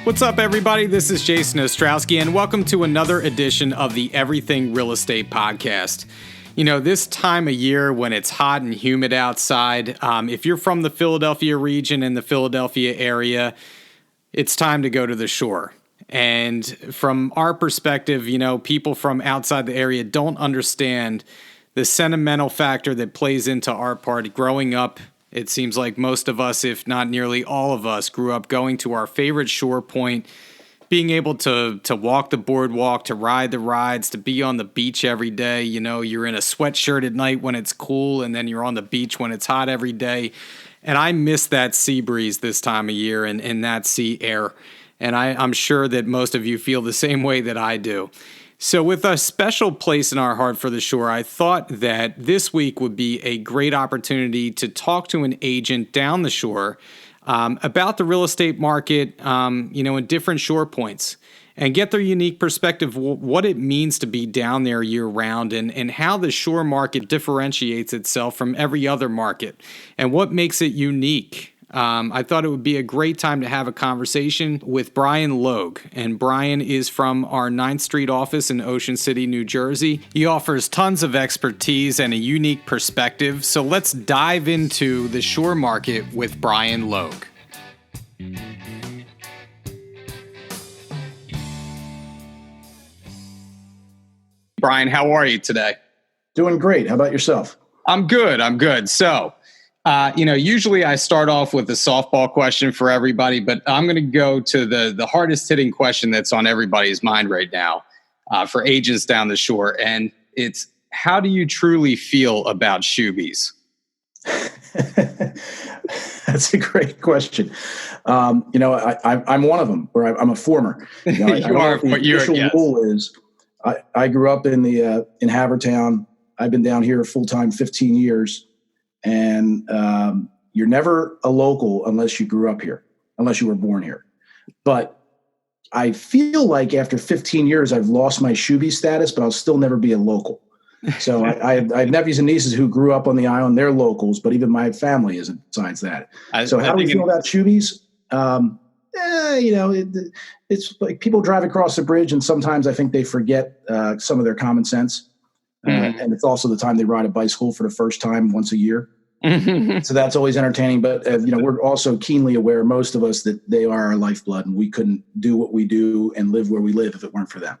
What's up, everybody? This is Jason Ostrowski, and welcome to another edition of the Everything Real Estate Podcast. You know, this time of year when it's hot and humid outside, if you're from the Philadelphia region and the Philadelphia area, it's time to go to the shore. And from our perspective, you know, people from outside the area don't understand the sentimental factor that plays into our part. Growing up, it seems like most of us, if not nearly all of us, grew up going to our favorite shore point, being able to walk the boardwalk, to ride the rides, to be on the beach every day. You know, you're in a sweatshirt at night when it's cool, and then you're on the beach when it's hot every day. And I miss that sea breeze this time of year and that sea air. And I'm sure that most of you feel the same way that I do. So with a special place in our heart for the shore, I thought that this week would be a great opportunity to talk to an agent down the shore about the real estate market, in different shore points, and get their unique perspective, what it means to be down there year round, and how the shore market differentiates itself from every other market, and what makes it unique. I thought it would be a great time to have a conversation with Brian Logue. And Brian is from our 9th Street office in Ocean City, New Jersey. He offers tons of expertise and a unique perspective. So let's dive into the shore market with Brian Logue. Brian, how are you today? Doing great. How about yourself? I'm good. So, usually I start off with a softball question for everybody, but I'm going to go to the hardest hitting question that's on everybody's mind right now for agents down the shore. And it's, how do you truly feel about shoobies? That's a great question. I'm one of them, or I'm a former. The rule is I grew up in Havertown. I've been down here full time 15 years. And you're never a local unless you grew up here, unless you were born here. But I feel like after 15 years, I've lost my shoobie status, but I'll still never be a local. So I have nephews and nieces who grew up on the island. They're locals, but even my family isn't besides that. So how do we feel about shoobies? It's like people drive across the bridge, and sometimes I think they forget some of their common sense. And it's also the time they ride a bicycle for the first time once a year. So that's always entertaining. But, we're also keenly aware, most of us, that they are our lifeblood, and we couldn't do what we do and live where we live if it weren't for them.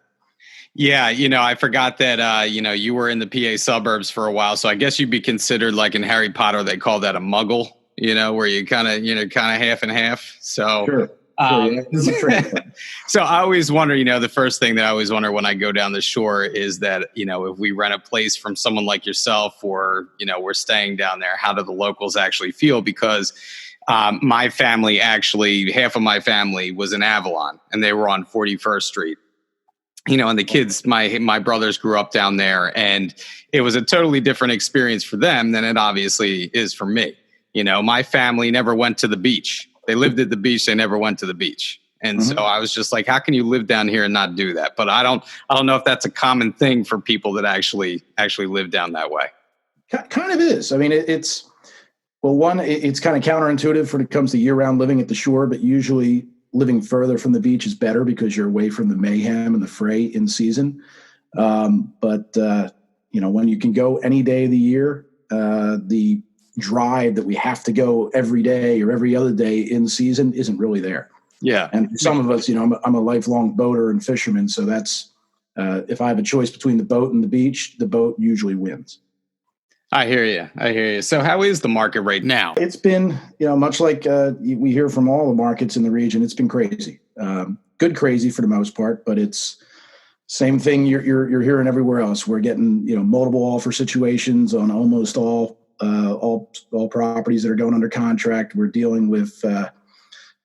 Yeah. I forgot that, you were in the PA suburbs for a while. So I guess you'd be considered, like in Harry Potter, they call that a muggle, where you kind of half and half. So. Sure. So I always wonder, the first thing that I always wonder when I go down the shore is that, if we rent a place from someone like yourself, or, we're staying down there, how do the locals actually feel? Because my family, actually, half of my family was in Avalon, and they were on 41st Street. And the kids, my brothers grew up down there, and it was a totally different experience for them than it obviously is for me. My family never went to the beach. They lived at the beach. They never went to the beach. And so I was just like, how can you live down here and not do that? But I don't know if that's a common thing for people that actually live down that way. Kind of is. I mean, it's kind of counterintuitive when it comes to year-round living at the shore, but usually living further from the beach is better because you're away from the mayhem and the fray in season. But when you can go any day of the year, the drive that we have to go every day or every other day in season isn't really there. Yeah. And for some of us, I'm a lifelong boater and fisherman. So that's, if I have a choice between the boat and the beach, the boat usually wins. I hear you. So how is the market right now? It's been, much like we hear from all the markets in the region, it's been crazy. Good crazy for the most part, but it's same thing you're hearing everywhere else. We're getting, multiple offer situations on almost all properties that are going under contract. We're dealing with,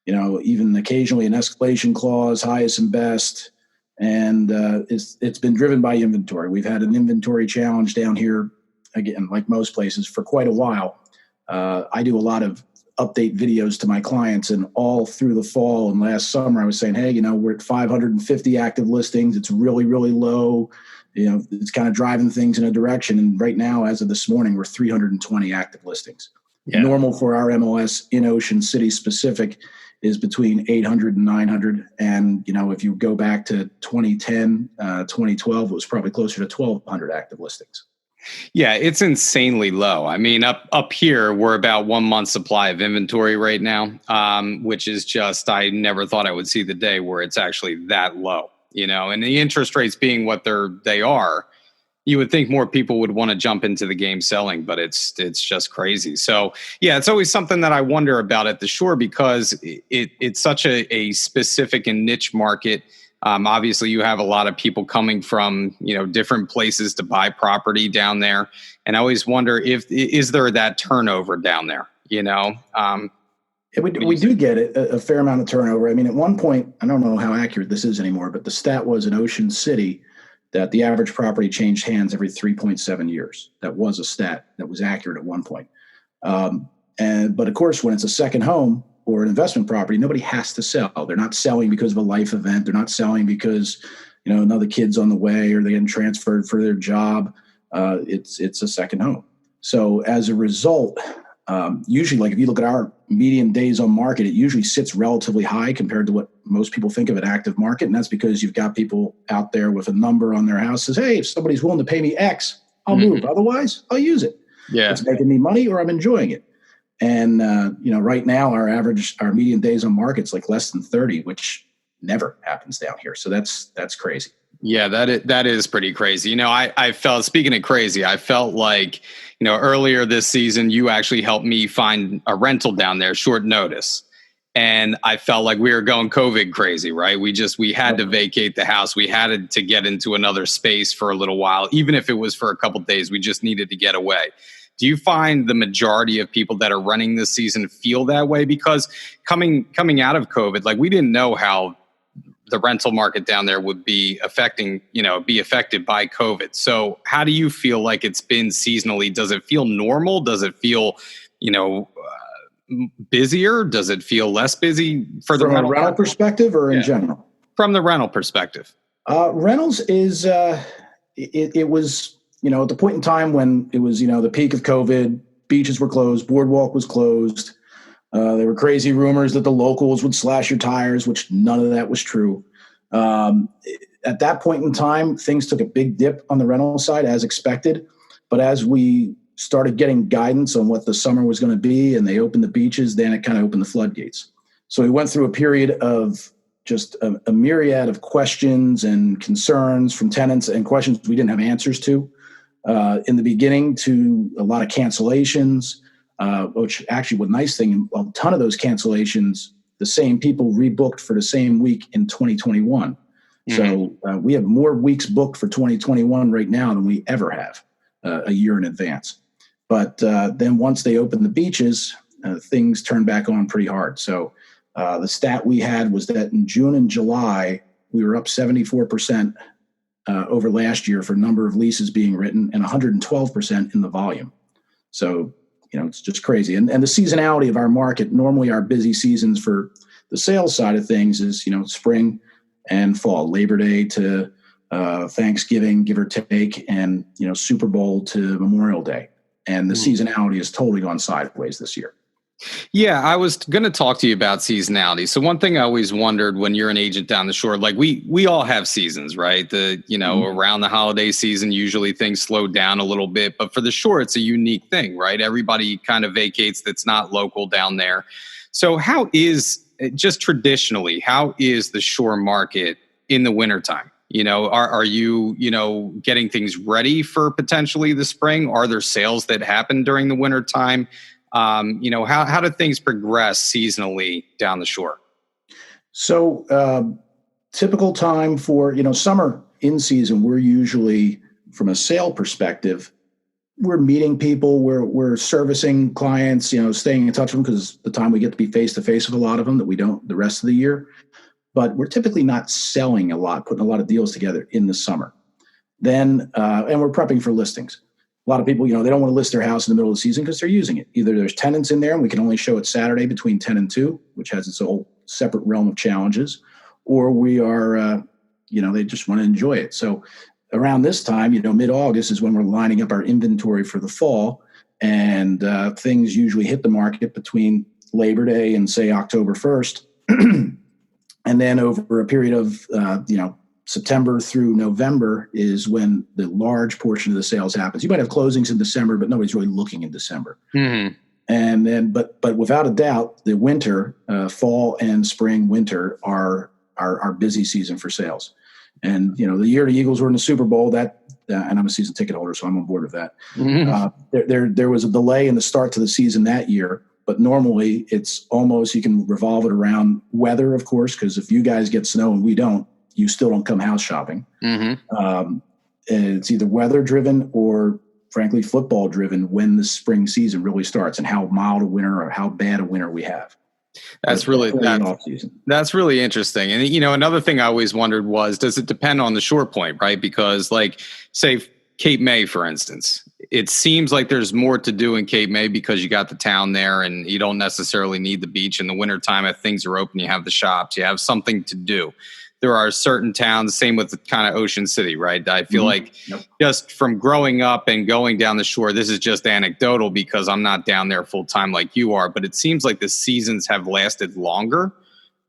even occasionally an escalation clause, highest and best. And it's been driven by inventory. We've had an inventory challenge down here, again, like most places, for quite a while. I do a lot of update videos to my clients, and all through the fall and last summer, I was saying, hey, we're at 550 active listings. It's really, really low. It's kind of driving things in a direction. And right now, as of this morning, we're 320 active listings. Yeah. Normal for our MLS in Ocean City specific is between 800 and 900. And, if you go back to 2010, 2012, it was probably closer to 1,200 active listings. Yeah, it's insanely low. I mean, up here, we're about 1 month supply of inventory right now, which is just, I never thought I would see the day where it's actually that low, and the interest rates being what they are, you would think more people would want to jump into the game selling, but it's just crazy. So yeah, it's always something that I wonder about at the shore because it's such a specific and niche market. Obviously, you have a lot of people coming from different places to buy property down there, and I always wonder is there that turnover down there? We do get a fair amount of turnover. I mean, at one point, I don't know how accurate this is anymore, but the stat was in Ocean City that the average property changed hands every 3.7 years. That was a stat that was accurate at one point. But of course, when it's a second home or an investment property, nobody has to sell. They're not selling because of a life event. They're not selling because, another kid's on the way or they're getting transferred for their job. It's a second home. So as a result, usually, like if you look at our median days on market, it usually sits relatively high compared to what most people think of an active market. And that's because you've got people out there with a number on their house says, hey, if somebody's willing to pay me X, I'll move. Otherwise, I'll use it. Yeah. It's making me money or I'm enjoying it. And, right now our median days on market's like less than 30, which never happens down here. So that's crazy. Yeah, that is pretty crazy. I felt, speaking of crazy, I felt like, earlier this season, you actually helped me find a rental down there, short notice. And I felt like we were going COVID crazy, right? We had to vacate the house. We had to get into another space for a little while. Even if it was for a couple of days, we just needed to get away. Do you find the majority of people that are running this season feel that way? Because coming out of COVID, like we didn't know how the rental market down there would be affected by COVID. So how do you feel like it's been seasonally? Does it feel normal? Does it feel, busier? Does it feel less busy from the rental perspective or in general? From the rental perspective. Rentals is, it was, at the point in time when it was, the peak of COVID, beaches were closed, boardwalk was closed. There were crazy rumors that the locals would slash your tires, which none of that was true. At that point in time, things took a big dip on the rental side as expected. But as we started getting guidance on what the summer was going to be and they opened the beaches, then it kind of opened the floodgates. So we went through a period of just a myriad of questions and concerns from tenants and questions we didn't have answers to in the beginning, to a lot of cancellations. Which actually was a nice thing. A ton of those cancellations, the same people rebooked for the same week in 2021. Mm-hmm. So we have more weeks booked for 2021 right now than we ever have a year in advance. But then once they opened the beaches, things turned back on pretty hard. So the stat we had was that in June and July, we were up 74% over last year for number of leases being written and 112% in the volume. So it's just crazy. And the seasonality of our market, normally our busy seasons for the sales side of things is, spring and fall, Labor Day to Thanksgiving, give or take, and, Super Bowl to Memorial Day. And the seasonality has totally gone sideways this year. Yeah, I was going to talk to you about seasonality. So one thing I always wondered when you're an agent down the shore, like we all have seasons, right? Around the holiday season, usually things slow down a little bit, but for the shore, it's a unique thing, right? Everybody kind of vacates that's not local down there. So how is the shore market in the wintertime? Are you, getting things ready for potentially the spring? Are there sales that happen during the wintertime? How do things progress seasonally down the shore? So typical time for, summer in season, we're usually, from a sale perspective, we're meeting people, we're servicing clients, staying in touch with them because the time we get to be face-to-face with a lot of them that we don't the rest of the year. But we're typically not selling a lot, putting a lot of deals together in the summer. Then, and we're prepping for listings. A lot of people, they don't want to list their house in the middle of the season because they're using it. Either there's tenants in there and we can only show it Saturday between 10 and 2, which has its whole separate realm of challenges, or we are, they just want to enjoy it. So around this time, mid-August is when we're lining up our inventory for the fall. and things usually hit the market between Labor Day and say October 1st. And then over a period of, September through November is when the large portion of the sales happens. You might have closings in December, but nobody's really looking in December. Mm-hmm. And then, but without a doubt, the winter, fall and spring, winter are our busy season for sales. And, the year the Eagles were in the Super Bowl, and I'm a season ticket holder, so I'm on board with that. Mm-hmm. There was a delay in the start to the season that year, but normally it's almost, you can revolve it around weather, of course, because if you guys get snow and we don't, you still don't come house shopping. Mm-hmm. It's either weather driven or frankly football driven when the spring season really starts and how mild a winter or how bad a winter we have. That's really interesting. And, another thing I always wondered was, does it depend on the shore point, right? Because say Cape May, for instance, it seems like there's more to do in Cape May because you got the town there and you don't necessarily need the beach in the wintertime. If things are open, you have the shops, you have something to do. There are certain towns, same with the kind of Ocean City, right? I feel like just from growing up and going down the shore, this is just anecdotal because I'm not down there full time like you are, but it seems like the seasons have lasted longer.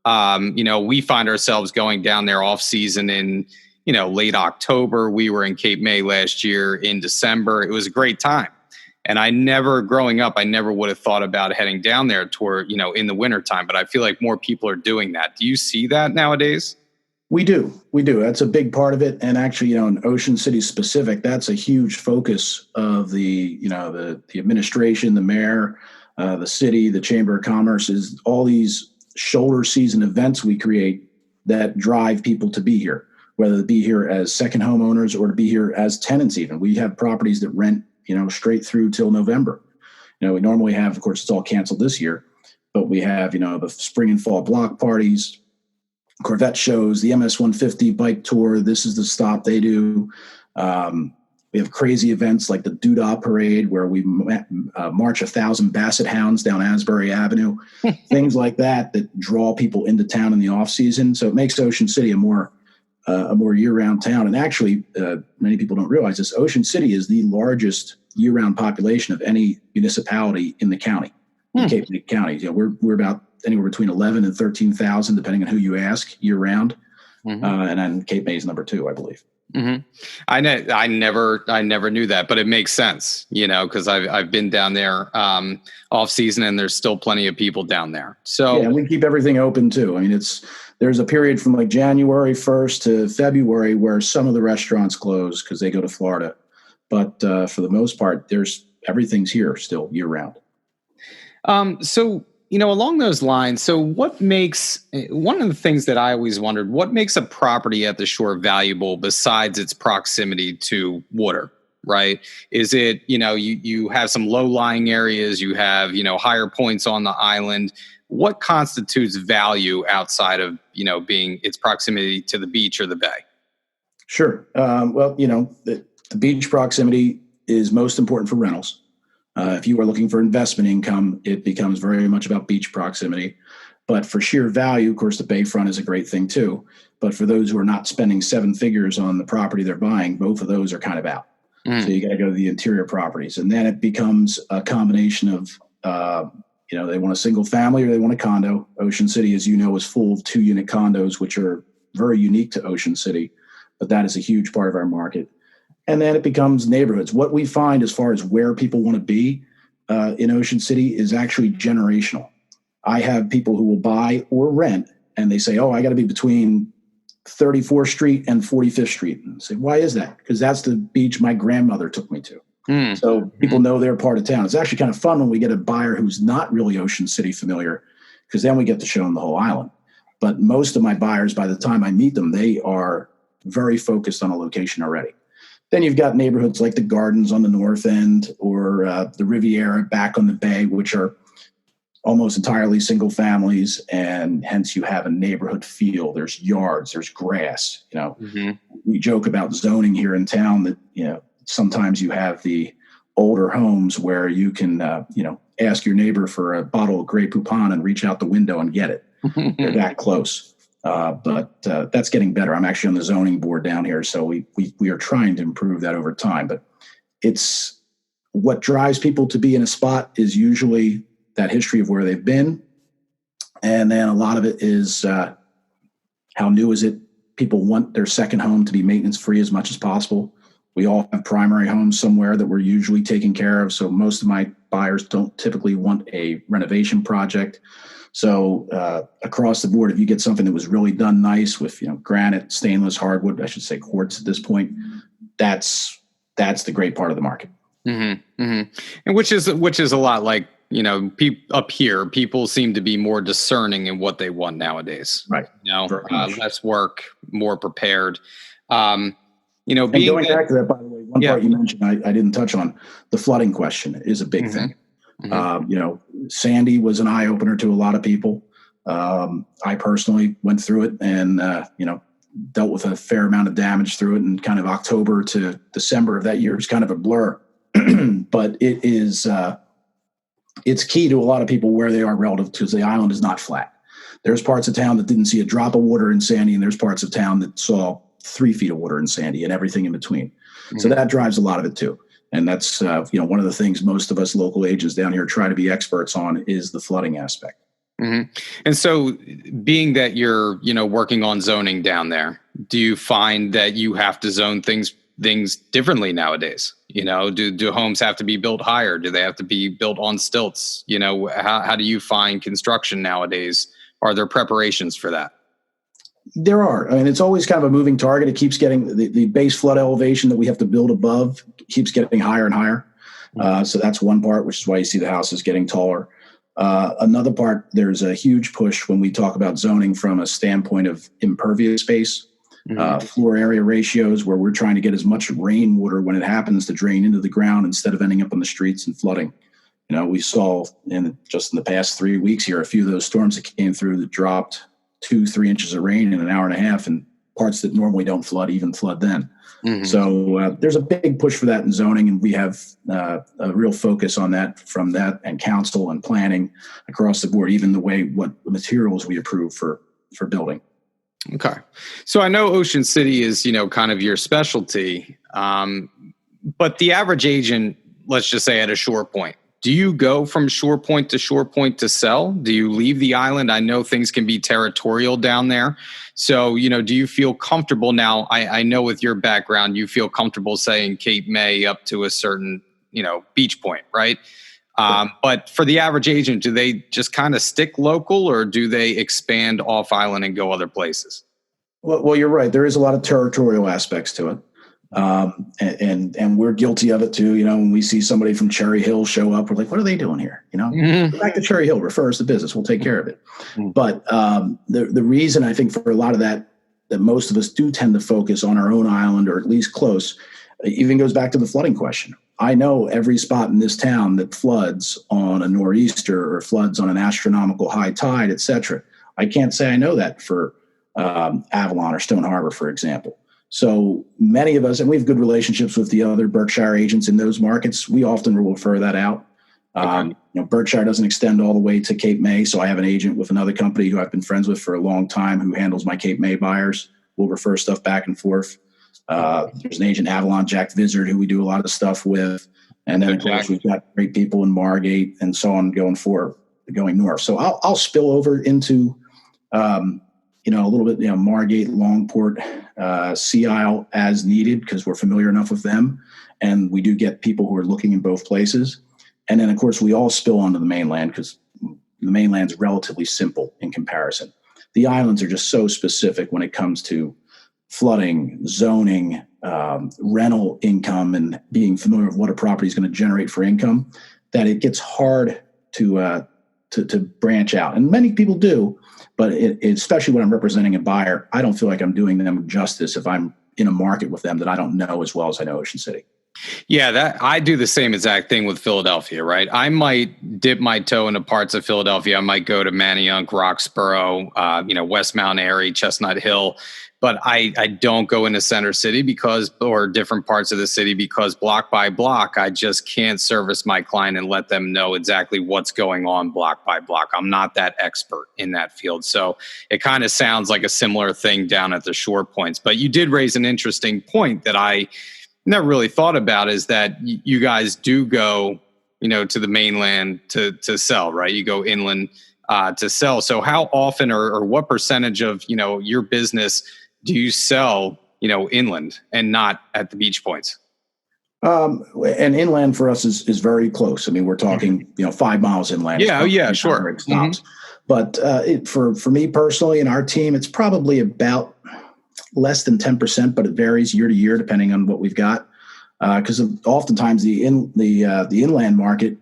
We find ourselves going down there off season in, late October. We were in Cape May last year in December. It was a great time. And growing up, I never would have thought about heading down there toward, in the wintertime, but I feel like more people are doing that. Do you see that nowadays? We do. That's a big part of it. And actually, in Ocean City specific, that's a huge focus of the administration, the mayor, the city, the Chamber of Commerce, is all these shoulder season events we create that drive people to be here, whether it be here as second homeowners or to be here as tenants even. We have properties that rent, straight through till November. We normally have, of course, it's all canceled this year, but we have, the spring and fall block parties, Corvette shows, the MS-150 bike tour. This is the stop they do. We have crazy events like the Doodah Parade, where we march 1,000 Basset Hounds down Asbury Avenue, things like that draw people into town in the off season. So it makes Ocean City a more year-round town. And actually, many people don't realize this. Ocean City is the largest year-round population of any municipality in the county, in Cape May County. We're about anywhere between 11 and 13,000, depending on who you ask, year round. Mm-hmm. And then Cape May is number 2, I believe. Mm-hmm. I never knew that, but it makes sense, because I've been down there off season, and there's still plenty of people down there. So yeah, we keep everything open too. I mean, there's a period from like January 1st to February where some of the restaurants close because they go to Florida, but for the most part, everything's here still year round. So, along those lines, so one of the things that I always wondered, what makes a property at the shore valuable besides its proximity to water, right? Is it, you have some low-lying areas, you have, higher points on the island. What constitutes value outside of, being its proximity to the beach or the bay? Sure. The beach proximity is most important for rentals. If you are looking for investment income, it becomes very much about beach proximity. But for sheer value, of course, the bayfront is a great thing too. But for those who are not spending 7 figures on the property they're buying, both of those are kind of out. So you got to go to the interior properties. And then it becomes a combination of, they want a single family or they want a condo. Ocean City, as you know, is full of 2-unit condos, which are very unique to Ocean City. But that is a huge part of our market. And then it becomes neighborhoods. What we find as far as where people want to be in Ocean City is actually generational. I have people who will buy or rent, and they say, I got to be between 34th Street and 45th Street. And I say, why is that? Because that's the beach my grandmother took me to. So people know they're part of town. It's actually kind of fun when we get a buyer who's not really Ocean City familiar, because then we get to show them the whole island. But most of my buyers, by the time I meet them, they are very focused on a location already. Then you've got neighborhoods like the Gardens on the north end, or the Riviera back on the bay, which are almost entirely single families, and hence you have a neighborhood feel. There's yards, there's grass. We joke about zoning here in town that sometimes you have the older homes where you can ask your neighbor for a bottle of Grey Poupon and reach out the window and get it. They're that close. But that's getting better. I'm actually on the zoning board down here, so we are trying to improve that over time. But it's what drives people to be in a spot is usually that history of where they've been. And then a lot of it is how new is it? People want their second home to be maintenance free as much as possible. We all have primary homes somewhere that we're usually taking care of. So most of my buyers don't typically want a renovation project. So across the board, if you get something that was really done nice with, granite, stainless, hardwood, I should say quartz at this point, that's the great part of the market. Mm-hmm, mm-hmm. And which is a lot like, up here, people seem to be more discerning in what they want nowadays. Right. Less work, more prepared. And going back to that, by the way, one part you mentioned I didn't touch on, the flooding question is a big thing. Mm-hmm. Sandy was an eye opener to a lot of people. I personally went through it and, dealt with a fair amount of damage through it, and kind of October to December of that year was kind of a blur, but it is, it's key to a lot of people where they are relative to, the island is not flat. There's parts of town that didn't see a drop of water in Sandy, and there's parts of town that saw 3 feet of water in Sandy and everything in between. Mm-hmm. So that drives a lot of it too. And that's, one of the things most of us local agents down here try to be experts on is the flooding aspect. Mm-hmm. And so being that you're, working on zoning down there, do you find that you have to zone things differently nowadays? Do homes have to be built higher? Do they have to be built on stilts? How do you find construction nowadays? Are there preparations for that? There are. I mean, it's always kind of a moving target. It keeps getting the base flood elevation that we have to build above keeps getting higher and higher. So that's one part, which is why you see the houses getting taller. Another part, there's a huge push when we talk about zoning from a standpoint of impervious space, floor area ratios, where we're trying to get as much rainwater when it happens to drain into the ground instead of ending up on the streets and flooding. We saw in the past 3 weeks here, a few of those storms that came through that dropped 2-3 inches of rain in an hour and a half, and parts that normally don't flood even flood then. Mm-hmm. So there's a big push for that in zoning, and we have a real focus on that from that and council and planning across the board, even what materials we approve for building. Okay. So I know Ocean City is, kind of your specialty, but the average agent, let's just say at a shore point, do you go from shore point to sell? Do you leave the island? I know things can be territorial down there. So, do you feel comfortable now? I know with your background, you feel comfortable saying Cape May up to a certain, beach point, right? But for the average agent, do they just kind of stick local, or do they expand off island and go other places? Well, you're right. There is a lot of territorial aspects to it. And we're guilty of it too. When we see somebody from Cherry Hill show up, we're like, what are they doing here? Go back to Cherry Hill, refer us to business. We'll take care of it. Mm-hmm. But the reason I think for a lot of that most of us do tend to focus on our own island, or at least close, even goes back to the flooding question. I know every spot in this town that floods on a nor'easter or floods on an astronomical high tide, et cetera. I can't say I know that for Avalon or Stone Harbor, for example. So many of us, and we have good relationships with the other Berkshire agents in those markets, we often will refer that out. Okay. Berkshire doesn't extend all the way to Cape May, so I have an agent with another company who I've been friends with for a long time who handles my Cape May buyers. We'll refer stuff back and forth. There's an agent in Avalon, Jack Vizard, who we do a lot of stuff with. And then, of course, we've got great people in Margate and so on going north. So I'll spill over into a little bit, Margate, Longport, Sea Isle as needed, because we're familiar enough with them. And we do get people who are looking in both places. And then, of course, we all spill onto the mainland because the mainland's relatively simple in comparison. The islands are just so specific when it comes to flooding, zoning, rental income, and being familiar with what a property is going to generate for income, that it gets hard to branch out. And many people do. But especially when I'm representing a buyer, I don't feel like I'm doing them justice if I'm in a market with them that I don't know as well as I know Ocean City. Yeah, that I do the same exact thing with Philadelphia, right? I might dip my toe into parts of Philadelphia. I might go to Manayunk, Roxborough, Westmount Airy, Chestnut Hill, but I don't go into Center City or different parts of the city, because block by block, I just can't service my client and let them know exactly what's going on block by block. I'm not that expert in that field. So it kind of sounds like a similar thing down at the shore points. But you did raise an interesting point that I never really thought about is that you guys do go, to the mainland to sell, right? You go inland to sell. So how often or what percentage of, your business do you sell, inland and not at the beach points? And inland for us is very close. I mean, we're talking, 5 miles inland. Yeah, sure. Where it stops. But for me personally and our team, it's probably about less than 10%, but it varies year to year depending on what we've got. Because oftentimes the inland market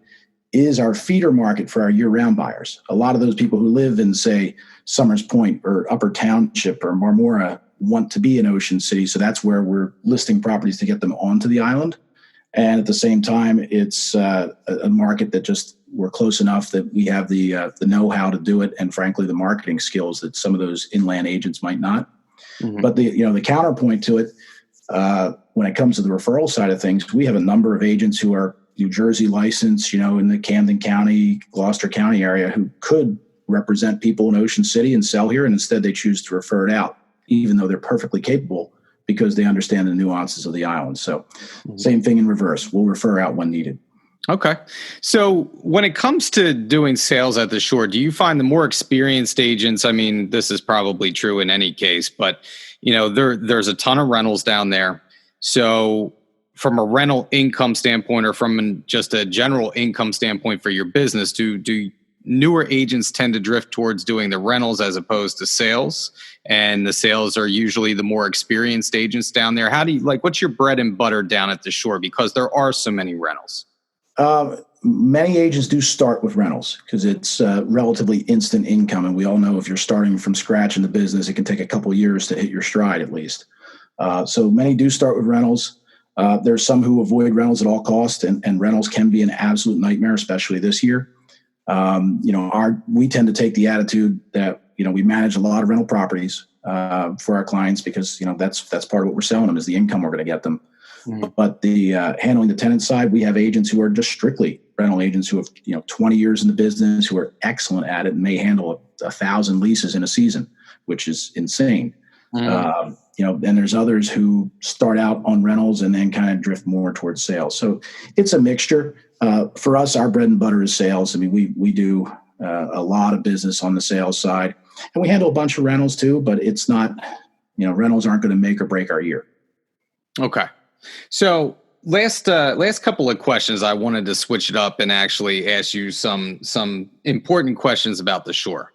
is our feeder market for our year-round buyers. A lot of those people who live in, say, Summers Point or Upper Township or Marmora want to be in Ocean City, so that's where we're listing properties to get them onto the island. And at the same time, it's a market that just we're close enough that we have the know-how to do it, and frankly, the marketing skills that some of those inland agents might not. But the counterpoint to it, when it comes to the referral side of things, we have a number of agents who are New Jersey licensed, in the Camden County, Gloucester County area, who could represent people in Ocean City and sell here, and instead they choose to refer it out, even though they're perfectly capable, because they understand the nuances of the island. So same thing in reverse. We'll refer out when needed. Okay. So when it comes to doing sales at the shore, do you find the more experienced agents, I mean, this is probably true in any case, but there's a ton of rentals down there. So from a rental income standpoint or from just a general income standpoint for your business, do newer agents tend to drift towards doing the rentals as opposed to sales? And the sales are usually the more experienced agents down there. How do you what's your bread and butter down at the shore? Because there are so many rentals. Many agents do start with rentals because it's relatively instant income. And we all know if you're starting from scratch in the business, it can take a couple of years to hit your stride at least. So many do start with rentals. There's some who avoid rentals at all costs, and rentals can be an absolute nightmare, especially this year. We tend to take the attitude that, we manage a lot of rental properties for our clients because, that's part of what we're selling them is the income we're going to get them. But the handling the tenant side, we have agents who are just strictly rental agents who have 20 years in the business, who are excellent at it and may handle 1,000 leases in a season, which is insane. And there's others who start out on rentals and then kind of drift more towards sales. So it's a mixture. For us, our bread and butter is sales. I mean, we do a lot of business on the sales side, and we handle a bunch of rentals too. But it's not, rentals aren't going to make or break our year. Okay. So last couple of questions, I wanted to switch it up and actually ask you some important questions about the shore.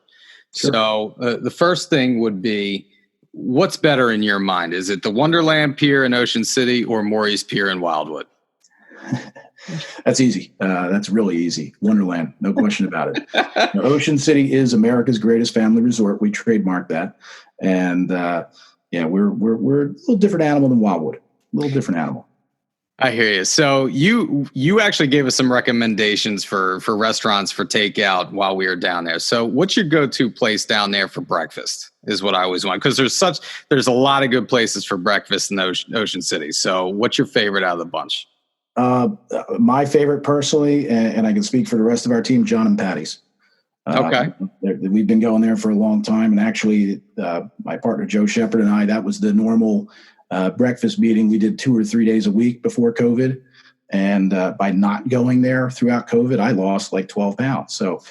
Sure. So the first thing would be, what's better in your mind? Is it the Wonderland Pier in Ocean City or Maury's Pier in Wildwood? That's easy. That's really easy. Wonderland, no question about it. Ocean City is America's greatest family resort. We trademarked that, and we're a little different animal than Wildwood. A little different animal. I hear you. So you actually gave us some recommendations for restaurants for takeout while we were down there. So what's your go-to place down there for breakfast is what I always want. Because there's a lot of good places for breakfast in Ocean City. So what's your favorite out of the bunch? My favorite personally, and I can speak for the rest of our team, John and Patty's. Okay. We've been going there for a long time. And actually my partner, Joe Sheppard, and I, that was the normal breakfast meeting we did 2 or 3 days a week before COVID. And by not going there throughout COVID, I lost like 12 pounds. So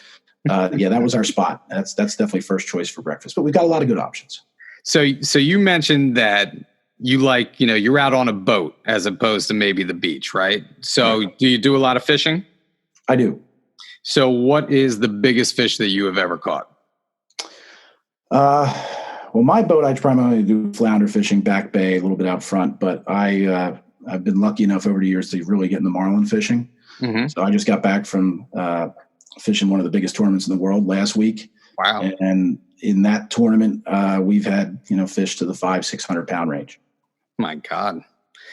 that was our spot. That's definitely first choice for breakfast, but we've got a lot of good options. So you mentioned that you you're out on a boat as opposed to maybe the beach, right? So right. Do you do a lot of fishing? I do. So what is the biggest fish that you have ever caught? Well, my boat, I primarily do flounder fishing, back bay, a little bit out front, but I've been lucky enough over the years to really get into marlin fishing. Mm-hmm. So I just got back from fishing one of the biggest tournaments in the world last week. Wow. And in that tournament, we've had, fish to the 500-600 pound range. My God.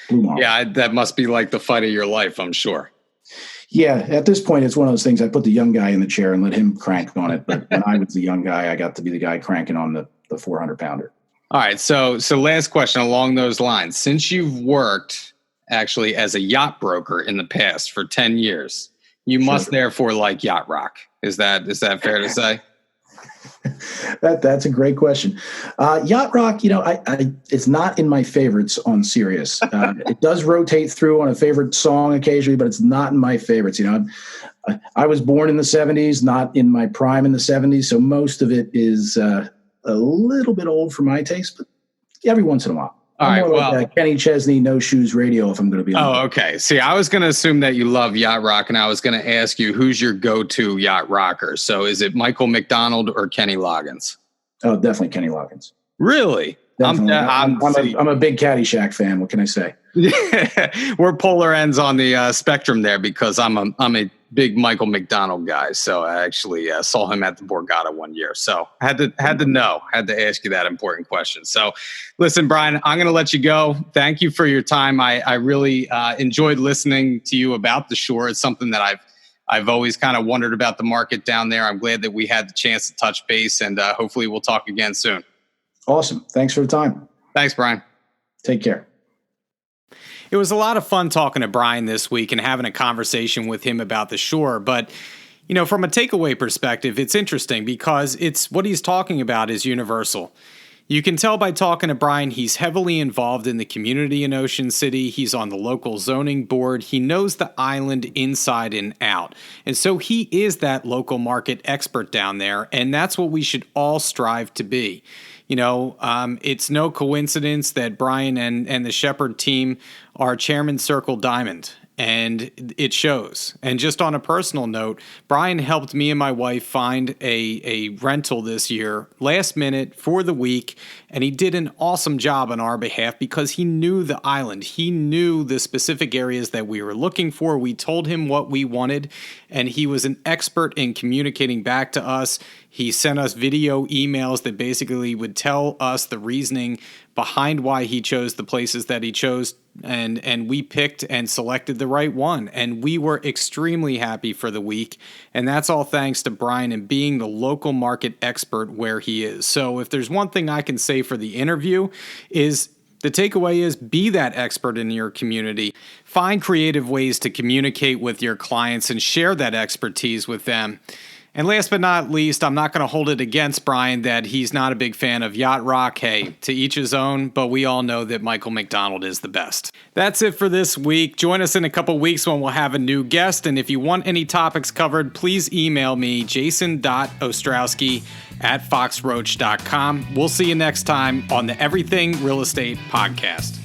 Blue marlin. Yeah, that must be like the fight of your life, I'm sure. Yeah, at this point, it's one of those things. I put the young guy in the chair and let him crank on it. But when I was the young guy, I got to be the guy cranking on the 400 pounder. All right. So last question along those lines. Since you've worked actually as a yacht broker in the past for 10 years, you must therefore like Yacht Rock. Is that fair to say? That's a great question. Yacht Rock, it's not in my favorites on Sirius. It does rotate through on a favorite song occasionally, but it's not in my favorites. I was born in the 70s, not in my prime in the 70s, so most of it is a little bit old for my taste, but every once in a while. All right, well, like Kenny Chesney, No Shoes Radio, if I'm going to be honest. Oh, okay. See, I was going to assume that you love Yacht Rock, and I was going to ask you, who's your go-to yacht rocker? So is it Michael McDonald or Kenny Loggins? Oh, definitely Kenny Loggins. Really? Definitely. I'm a big Caddyshack fan. What can I say? We're polar ends on the spectrum there, because I'm a big Michael McDonald guy. So I actually saw him at the Borgata one year. So I had to ask you that important question. So listen, Brian, I'm going to let you go. Thank you for your time. I really enjoyed listening to you about the Shore. It's something that I've always kind of wondered about the market down there. I'm glad that we had the chance to touch base, and hopefully we'll talk again soon. Awesome. Thanks for the time. Thanks, Brian. Take care. It was a lot of fun talking to Brian this week and having a conversation with him about the Shore. But, from a takeaway perspective, it's interesting because it's what he's talking about is universal. You can tell by talking to Brian, he's heavily involved in the community in Ocean City. He's on the local zoning board. He knows the island inside and out. And so he is that local market expert down there. And that's what we should all strive to be. It's no coincidence that Brian and the Sheppard team are Chairman Circle Diamond, and it shows. And just on a personal note, Brian helped me and my wife find a rental this year, last minute for the week, and he did an awesome job on our behalf because he knew the island. He knew the specific areas that we were looking for. We told him what we wanted, and he was an expert in communicating back to us. He sent us video emails that basically would tell us the reasoning behind why he chose the places that he chose, and we picked and selected the right one. And we were extremely happy for the week, and that's all thanks to Brian and being the local market expert where he is. So if there's one thing I can say for the interview is the takeaway is be that expert in your community. Find creative ways to communicate with your clients and share that expertise with them. And last but not least, I'm not going to hold it against Brian that he's not a big fan of Yacht Rock. Hey, to each his own, but we all know that Michael McDonald is the best. That's it for this week. Join us in a couple weeks when we'll have a new guest. And if you want any topics covered, please email me, jason.ostrowski@foxroach.com. We'll see you next time on the Everything Real Estate Podcast.